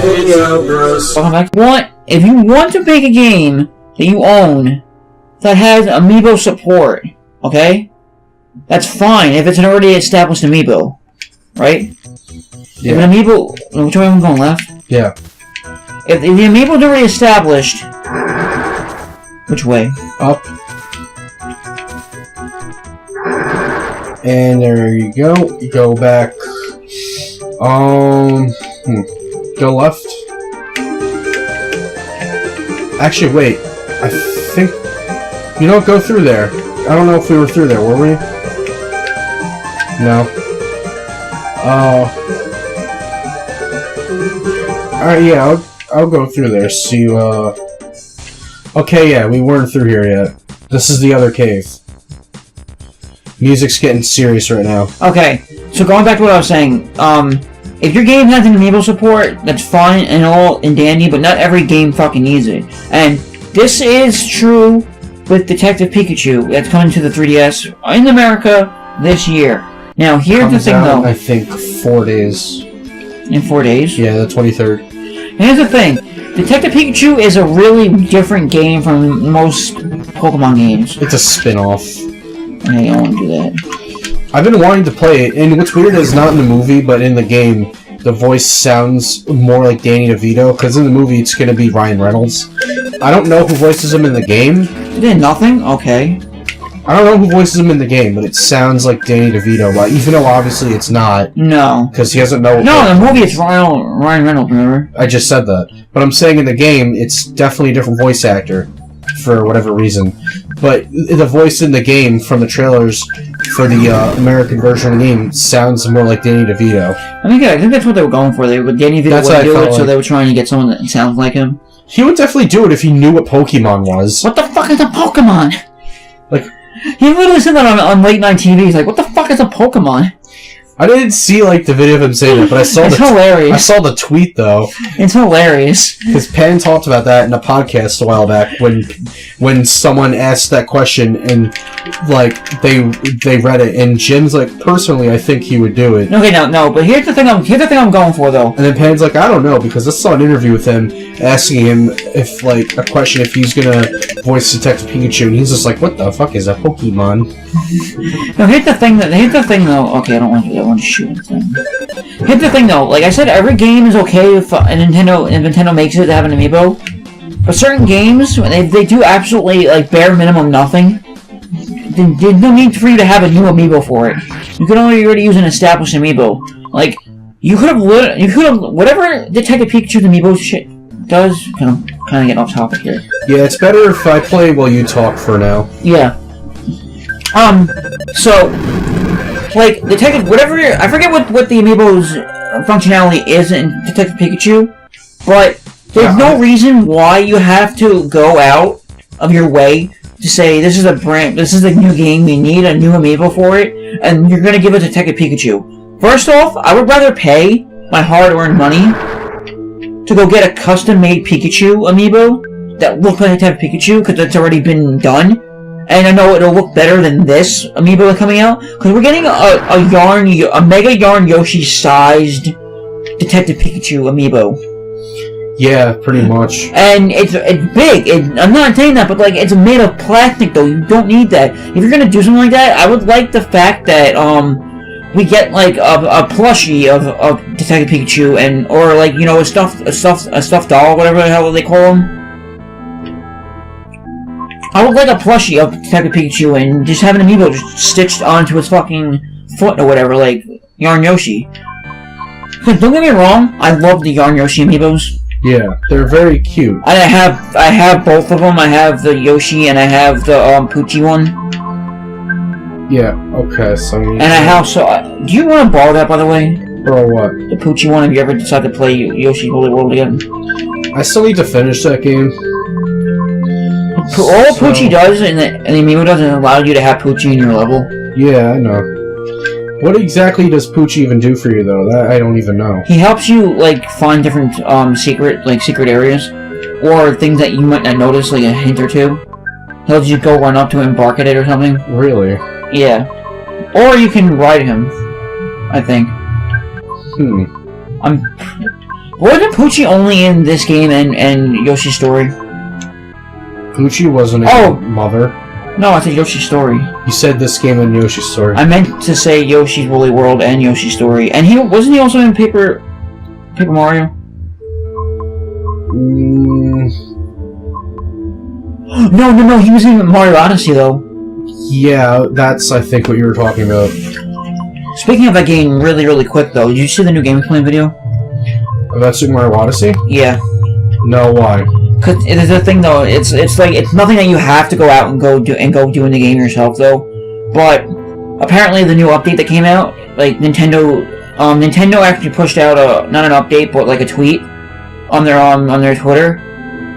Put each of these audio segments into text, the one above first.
Vidya Bros. If you want to make a game that you own that has amiibo support, okay? That's fine if it's an already established amiibo, right? Yeah. If an amiibo... Which way am I going, left? Yeah. If the amiibo's already established... Which way? Up. And there you go. Go back. Go left. Actually, wait. I think... You know what? Go through there. I don't know if we were through there, were we? No. Alright, yeah, I'll go through there. See, Okay, yeah, we weren't through here yet. This is the other cave. Music's getting serious right now. Okay, so going back to what I was saying, if your game has an amiibo support, that's fine and all and dandy, but not every game fucking needs it. And this is true with Detective Pikachu. That's coming to the 3DS in America this year. Now, here's the thing, though. I think 4 days. In 4 days? Yeah, the 23rd. Here's the thing. Detective Pikachu is a really different game from most Pokemon games. It's a spin-off. Okay, I won't do that. I've been wanting to play it, and what's weird is not in the movie, but in the game, the voice sounds more like Danny DeVito, because in the movie it's going to be Ryan Reynolds. I don't know who voices him in the game. You did nothing? Okay. I don't know who voices him in the game, but it sounds like Danny DeVito, but even though obviously it's not. No. Because he doesn't know. No, in the movie it's Ryan Reynolds, remember? I just said that. But I'm saying in the game, it's definitely a different voice actor, for whatever reason. But the voice in the game from the trailers for the American version of the game sounds more like Danny DeVito. I think that's what they were going for. Danny DeVito wouldn't do it, so they were trying to get someone that sounds like him. He would definitely do it if he knew what Pokemon was. What the fuck is a Pokemon? Like, he literally said that on late night TV. He's like, "What the fuck is a Pokemon?" I didn't see like the video of him saying that, but I saw it's hilarious. I saw the tweet though. It's hilarious. Because Pan talked about that in a podcast a while back when someone asked that question and like they read it and Jim's like, personally I think he would do it. Okay, no, but here's the thing I'm going for though. And then Pan's like, I don't know, because I saw an interview with him asking him if like a question if he's gonna voice Detective Pikachu, and he's just like, what the fuck is a Pokemon? No, here's the thing though. Okay, I don't want to do that. I want to shoot anything. Here's the thing though. Like I said, every game is okay if Nintendo makes it to have an amiibo. But certain games, they do absolutely like bare minimum nothing. There's no need for you to have a new amiibo for it. You could already use an established amiibo. Like you could have whatever Detective Pikachu's amiibo shit does. Kind of getting off topic here. Yeah, it's better if I play while you talk for now. Yeah. So, like, Detective, whatever, I forget what the amiibo's functionality is in Detective Pikachu, but there's no reason why you have to go out of your way to say, this is a new game, you need a new amiibo for it, and you're gonna give it Detective Pikachu. First off, I would rather pay my hard-earned money to go get a custom-made Pikachu amiibo that looks like Detective Pikachu, because it's already been done. And I know it'll look better than this amiibo coming out, because we're getting a Mega Yarn Yoshi-sized Detective Pikachu amiibo. Yeah, pretty much. And it's big. I'm not saying that, but like it's made of plastic though. You don't need that. If you're gonna do something like that, I would like the fact that we get like a plushie of Detective Pikachu or like a stuffed doll, whatever the hell they call them. I would like a plushie of Detective Pikachu and just have an amiibo just stitched onto his fucking foot or whatever, like Yarn Yoshi. Don't get me wrong, I love the Yarn Yoshi amiibos. Yeah, they're very cute. I have both of them. I have the Yoshi and I have the Poochie one. Yeah. Okay. So. And I have do you want to borrow that, by the way? Borrow what? The Poochie one. Have you ever decided to play Yoshi Holy World again? I still need to finish that game. All Poochie does and the amiibo doesn't allow you to have Poochie in your level. Yeah, I know. What exactly does Poochie even do for you, though? That I don't even know. He helps you like find different secret areas, or things that you might not notice, like a hint or two. He'll just go run up to it and bark at it or something. Really? Yeah. Or you can ride him, I think. Wasn't Poochie only in this game and Yoshi's Story? Poochie wasn't a mother. No, I said Yoshi's Story. You said this game and Yoshi's Story. I meant to say Yoshi's Woolly World and Yoshi's Story. And wasn't he also in Paper Mario? No, he was in Mario Odyssey, though. Yeah, that's, I think, what you were talking about. Speaking of that game, really, really quick, though, did you see the new gameplay video? About Super Mario Odyssey? Yeah. No, why? Cause it's a thing, though. It's like it's nothing that you have to go out and go do in the game yourself, though. But apparently, the new update that came out, like Nintendo actually pushed out not an update, but like a tweet on their Twitter.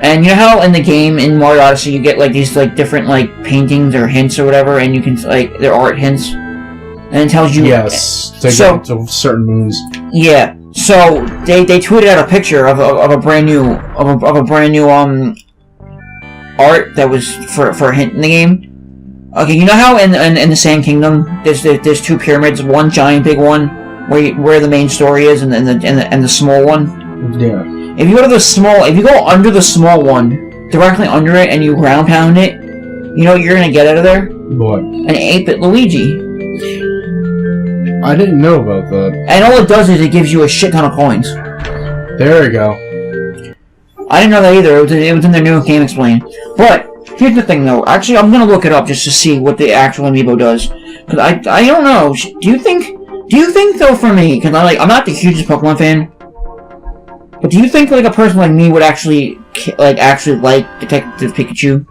And you know how in the game in Mario Odyssey you get like these like different like paintings or hints or whatever, and you can like they're art hints, and it tells you yes to get to certain moons. Yeah. So they tweeted out a picture of a brand new art that was for a hint in the game. Okay, you know how in the Sand Kingdom there's two pyramids, one giant big one where the main story is, and the small one. Yeah. If you go under the small one, directly under it, and you ground pound it, you know what you're gonna get out of there? What? An 8-bit Luigi. I didn't know about that. And all it does is it gives you a shit ton of coins. There we go. I didn't know that either. It was in their new game explain. But here's the thing, though. Actually, I'm gonna look it up just to see what the actual amiibo does. Cause I don't know. Do you think though for me? Cause I'm not the hugest Pokemon fan. But do you think like a person like me would actually like Detective Pikachu?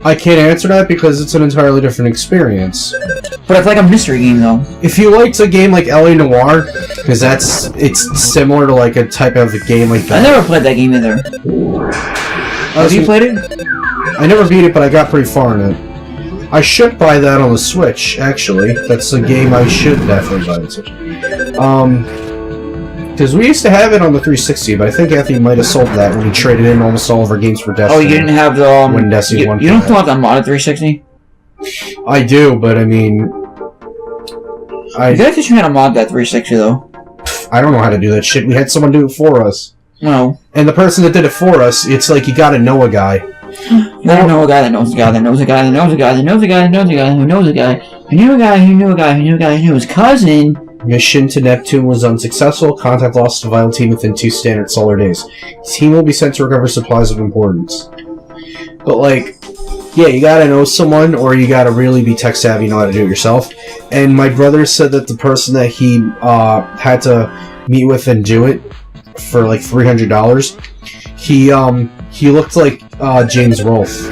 I can't answer that because it's an entirely different experience. But it's like a mystery game, though. If you liked a game like L.A. Noire, because it's similar to like a type of a game like that. I never played that game either. Have you played it? I never beat it, but I got pretty far in it. I should buy that on the Switch, actually. That's a game I should definitely buy on the Switch. Because we used to have it on the 360, but I think Anthony might have sold that when he traded in almost all of our games for Destiny. Oh, you didn't have the when Destiny 1 You don't still have the modded 360? I do, but I mean, You gotta teach me how to mod that 360 though. I don't know how to do that shit. We had someone do it for us. No. And the person that did it for us, it's like you gotta know a guy. You gotta know a guy that knows a guy that knows a guy that knows a guy that knows a guy that knows a guy who knows a guy who knew a guy who knew a guy who knew a guy who knew his cousin. Mission to Neptune was unsuccessful. Contact lost to Vital Team within 2 standard solar days. Team will be sent to recover supplies of importance. But like, yeah, you gotta know someone, or you gotta really be tech savvy, know how to do it yourself. And my brother said that the person that he had to meet with and do it for like $300, he looked like James Rolfe.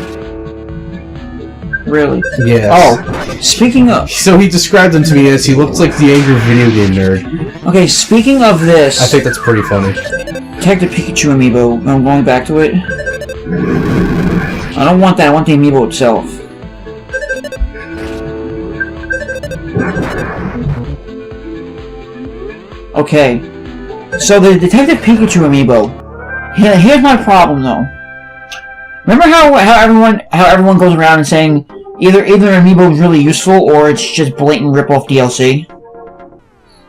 Really? Yeah. Oh, speaking of... So he described him to me as he looked like the angry video game nerd. Okay, speaking of this... I think that's pretty funny. Detective Pikachu amiibo. I'm going back to it. I don't want that. I want the amiibo itself. Okay. So the Detective Pikachu amiibo. Here's my problem, though. Remember how everyone goes around and saying either amiibo is really useful or it's just blatant rip-off DLC?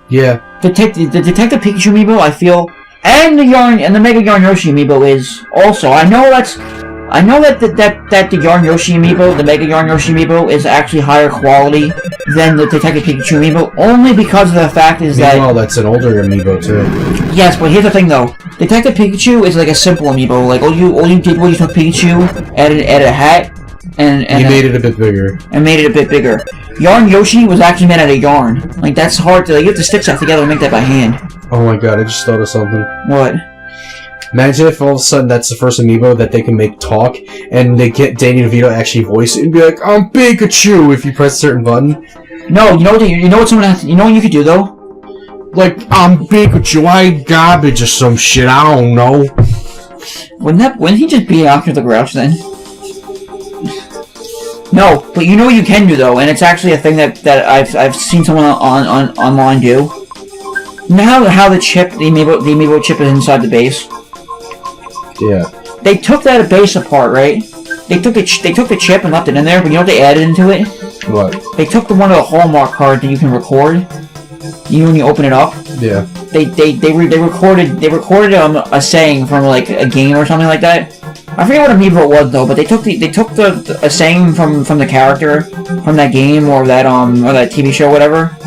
Yeah. The Detective Pikachu amiibo, I feel, and the Mega Yarn Yoshi amiibo is also. I know that the Yarn Yoshi amiibo, the Mega Yarn Yoshi amiibo, is actually higher quality than the Detective Pikachu amiibo, only because of the fact is that... Well, that's an older amiibo, too. Yes, but here's the thing, though. Detective Pikachu is like a simple amiibo. Like, all you did was you took Pikachu, added a hat, and you made it a bit bigger. And made it a bit bigger. Yarn Yoshi was actually made out of yarn. Like, that's hard to... Like, you have to stitch that together and make that by hand. Oh my god, I just thought of something. What? Imagine if all of a sudden that's the first amiibo that they can make talk, and they get Danny DeVito to actually voice it and be like, "I'm Pikachu," if you press a certain button. No, you know what someone has to, you know what you could do though? Like, "I'm Pikachu, I ain't garbage," or some shit, I don't know. Wouldn't he just be after the Grouch then? No, but you know what you can do though, and it's actually a thing that I've seen someone online do. You know how the amiibo chip is inside the base? Yeah. They took that base apart, right? They took the chip and left it in there, but you know what they added into it? What? They took one of the Hallmark cards that you can record. You know when you open it up? Yeah. They recorded a saying from like a game or something like that. I forget what amiibo it was though, but they took a saying from the character from that game or that TV show, whatever,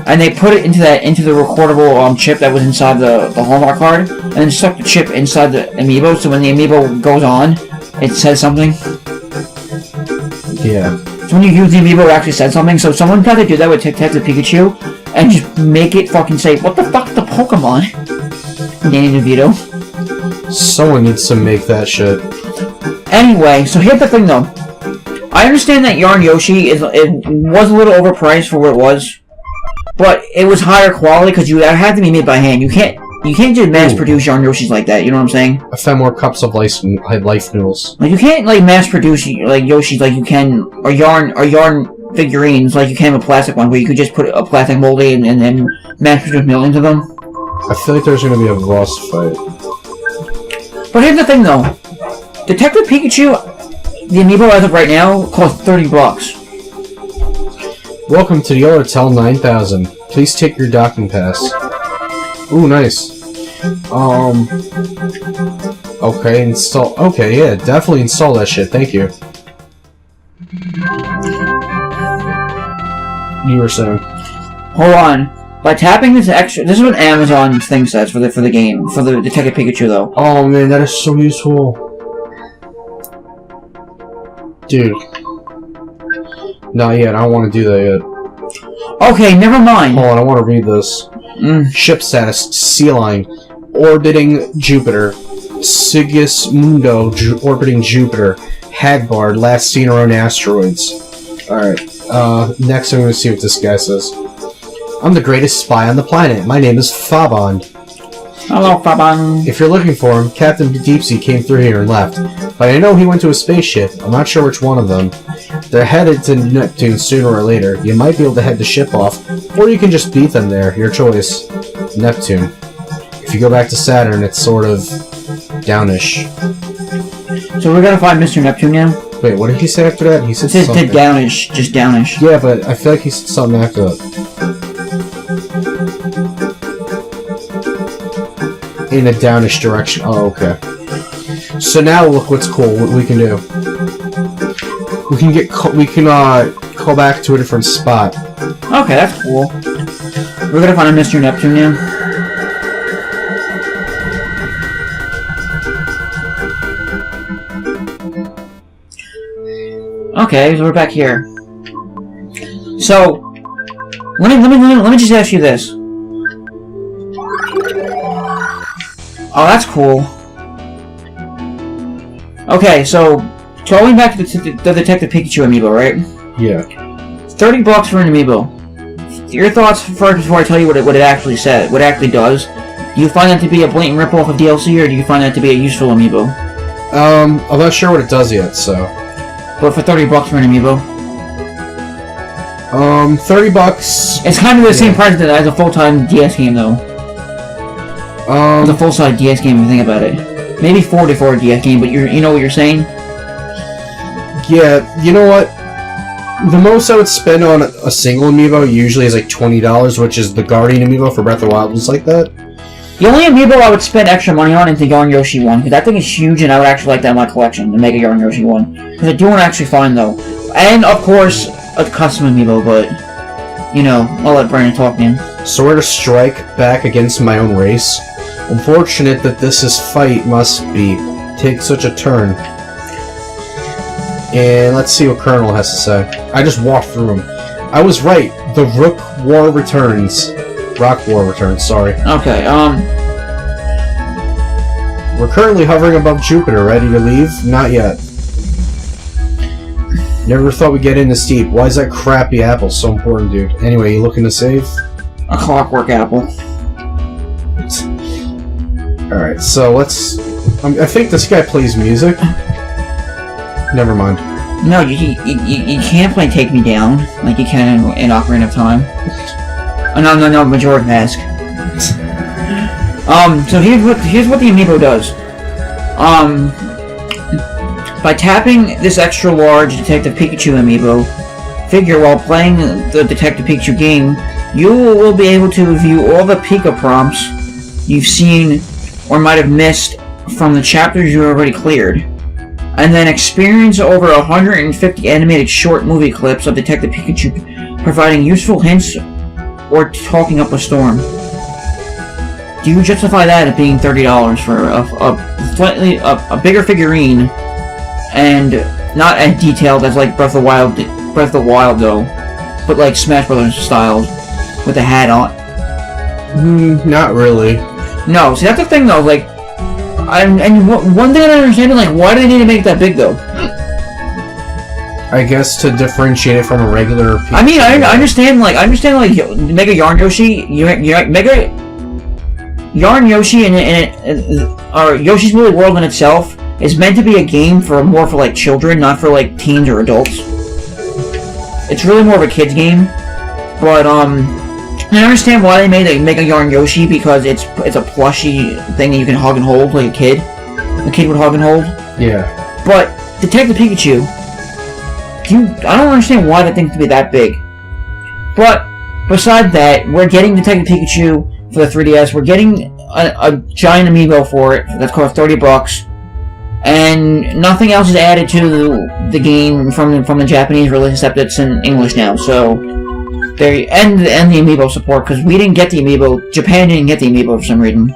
and they put it into the recordable chip that was inside the Hallmark card, and then stuck the chip inside the amiibo, so when the amiibo goes on, it says something. Yeah. So when you use the amiibo, it actually said something. So someone tried to do that with Detective Pikachu, and just make it fucking say, "What the fuck's the Pokemon?" Danny DeVito. Someone needs to make that shit. Anyway, so here's the thing though. I understand that Yarn Yoshi was a little overpriced for what it was, but it was higher quality because it had to be made by hand. You can't just mass produce Yarn Yoshis like that. You know what I'm saying? I found more cups of life noodles. Like you can't like mass produce like Yoshis like you can or yarn figurines like you can with plastic ones where you could just put a plastic mold in and then mass produce millions of them. I feel like there's gonna be a boss fight. But here's the thing though, Detective Pikachu, the amiibo as of right now costs $30. Welcome to the Yellowtail 9000. Please take your docking pass. Ooh, nice. Okay, install. Okay, yeah, definitely install that shit. Thank you. You were saying. Hold on. By tapping this is what Amazon thing says for the game, for the Detective Pikachu though. Oh man, that is so useful. Dude. Not yet, I don't want to do that yet. Okay, never mind. Hold on, I want to read this. Ship status, Sea Line, orbiting Jupiter. Sigismundo, orbiting Jupiter. Hagbard, last seen around asteroids. Alright, next I'm going to see what this guy says. I'm the greatest spy on the planet. My name is Fabond. Hello, Fabond. If you're looking for him, Captain Deepsea came through here and left. But I know he went to a spaceship. I'm not sure which one of them. They're headed to Neptune sooner or later. You might be able to head the ship off, or you can just beat them there. Your choice. Neptune. If you go back to Saturn, it's sort of downish. So we're gonna find Mr. Neptune now? Wait, what did he say after that? He said something. Downish, just downish. Yeah, but I feel like he said something after that. In a downish direction. Oh, okay. So now look what's cool. What we can do. We can call back to a different spot. Okay, that's cool. We're gonna find a Mr. Neptune now. Okay, so we're back here. So let me just ask you this. Oh, that's cool. Okay, so going back to the Detective Pikachu amiibo, right? Yeah. $30 for an amiibo. Your thoughts first before I tell you what it actually said, what it actually does. Do you find that to be a blatant ripoff of DLC, or do you find that to be a useful amiibo? I'm not sure what it does yet, so. But for $30 for an amiibo? $30. It's kind of the same price as a full-time DS game, though. It's a full-size DS game if you think about it. Maybe $40 for a DS game, but you know what you're saying? Yeah, you know what? The most I would spend on a single amiibo usually is like $20, which is the Guardian amiibo for Breath of the Wild, was like that. The only amiibo I would spend extra money on is the Yarn Yoshi one, because that thing is huge and I would actually like that in my collection, the Mega Yarn Yoshi one. Because I do want to actually find, though. And, of course, a custom amiibo, but, you know, I'll let Brandon talk, man. So we're to strike back against my own race. Unfortunate that this fight must take such a turn. And let's see what Colonel has to say. I just walked through him. I was right. The Rock War returns, sorry. Okay, We're currently hovering above Jupiter, ready to leave? Not yet. Never thought we'd get in this deep. Why is that crappy apple so important, dude? Anyway, you looking to save? A clockwork apple. Alright, so let's... I think this guy plays music. Never mind. No, you can't play Take Me Down like you can in Ocarina of Time. Oh, no, Majora's Mask. So here's what the amiibo does. By tapping this extra large Detective Pikachu amiibo figure while playing the Detective Pikachu game, you will be able to view all the Pika prompts you've seen or might have missed from the chapters you already cleared, and then experience over 150 animated short movie clips of Detective Pikachu providing useful hints or talking up a storm. Do you justify that as being $30 for a bigger figurine and not as detailed as like Breath of the Wild though, but like Smash Brothers style with a hat on? Not really. No, see that's the thing though. Like, one thing I don't understand is like, why do they need to make it that big though? I guess to differentiate it from a regular. I mean, I understand like Mega Yarn Yoshi, Mega Yarn Yoshi or Yoshi's Woolly World in itself is meant to be a game more for like children, not for like teens or adults. It's really more of a kid's game, but I understand why they made Mega Yarn Yoshi because it's a plushy thing that you can hug and hold like a kid. A kid would hug and hold. Yeah. But Detective Pikachu, I don't understand why that thing to be that big. But besides that, we're getting Detective Pikachu for the 3DS. We're getting a giant amiibo for it that's cost $30, and nothing else is added to the game from the Japanese release except it's in English now. So they end the amiibo support because we didn't get the amiibo. Japan didn't get the amiibo for some reason.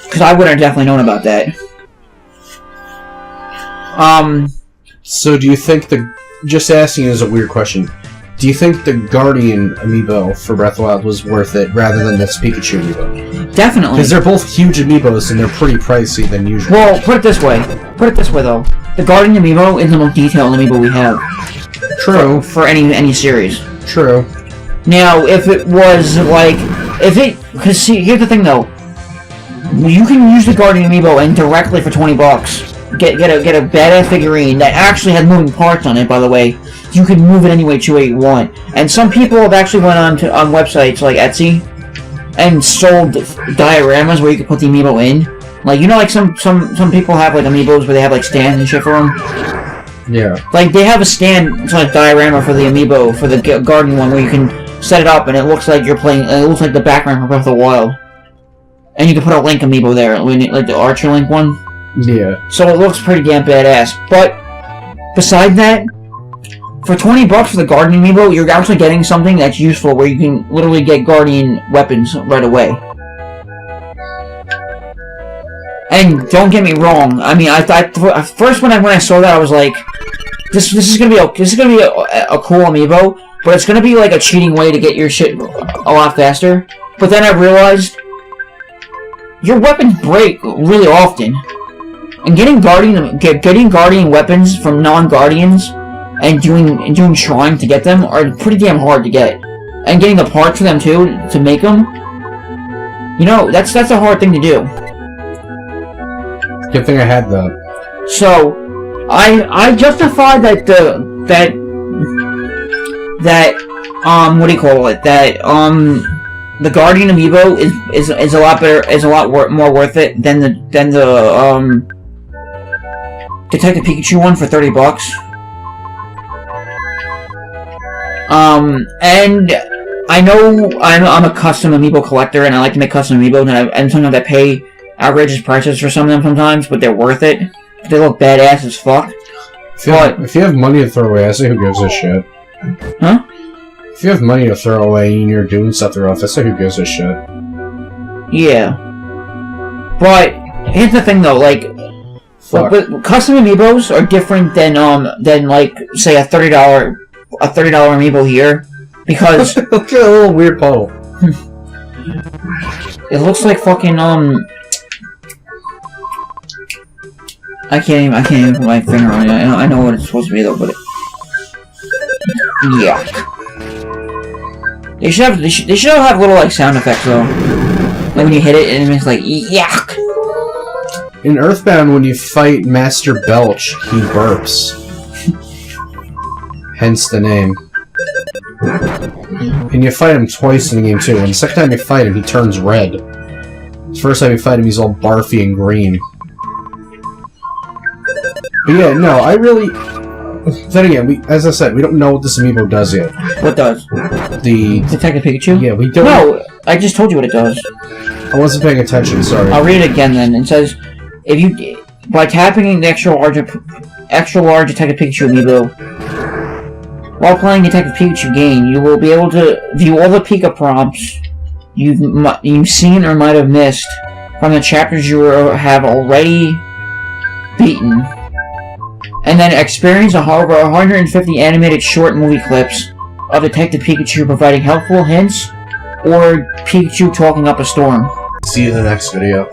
Because I would have definitely known about that. So do you think just asking is a weird question. Do you think the Guardian amiibo for Breath of the Wild was worth it rather than this Pikachu amiibo? Definitely. Because they're both huge amiibos and they're pretty pricey than usual. Well, put it this way though. The Guardian amiibo is the most detailed amiibo we have. True. For any series. True. Now, if it was like, because see, here's the thing though. You can use the Guardian amiibo and directly for $20 get a badass figurine that actually has moving parts on it. By the way, you can move it any way you want. And some people have actually went on websites like Etsy and sold dioramas where you can put the amiibo in. Like, you know, like some people have like amiibos where they have like stands and shit for them. Yeah. Like they have a stand, it's like diorama for the amiibo for the Guardian one where you can set it up and it looks like you're playing. It looks like the background for Breath of the Wild. And you can put a Link amiibo there, like the Archer Link one. Yeah. So it looks pretty damn badass. But beside that, for $20 for the Guardian amiibo, you're actually getting something that's useful, where you can literally get Guardian weapons right away. And don't get me wrong. I mean, I thought first when I saw that, I was like, this is gonna be a cool amiibo, but it's gonna be like a cheating way to get your shit a lot faster. But then I realized your weapons break really often. And getting Guardian weapons from non-Guardians and doing trying to get them are pretty damn hard to get. And getting the parts for them too to make them, you know, that's a hard thing to do. Good thing I had that. So I justified that what do you call it? That the Guardian amiibo is a lot better, is a lot more worth it than the Detective Pikachu one for $30. And I know I'm a custom amiibo collector, and I like to make custom amiibos, and sometimes I pay outrageous prices for some of them sometimes, but they're worth it. They look badass as fuck. If you have money to throw away, I say who gives a shit. Huh? If you have money to throw away and you're doing stuff to rough, I say who gives a shit. Yeah. But here's the thing though, like, but custom amiibos are different than like say a $30 amiibo here, because look at that little weird puddle. It looks like fucking I can't even put my finger on it. I know what it's supposed to be though, but yeah. They should have little like sound effects though. Like when you hit it and it's like yuck. In Earthbound, when you fight Master Belch, he burps. Hence the name. And you fight him twice in the game too. And the second time you fight him, he turns red. The first time you fight him, he's all barfy and green. But yeah, no, I really... then again, as I said, we don't know what this amiibo does yet. What does? The Detective Pikachu? Yeah, we don't. No, I just told you what it does. I wasn't paying attention. Sorry. I'll read it again. Then it says, if you by tapping the extra large Detective Pikachu amiibo while playing Detective Pikachu game, you will be able to view all the Pika prompts you've seen or might have missed from the chapters you have already beaten, and then experience over 150 animated short movie clips of Detective Pikachu providing helpful hints or Pikachu talking up a storm. See you in the next video.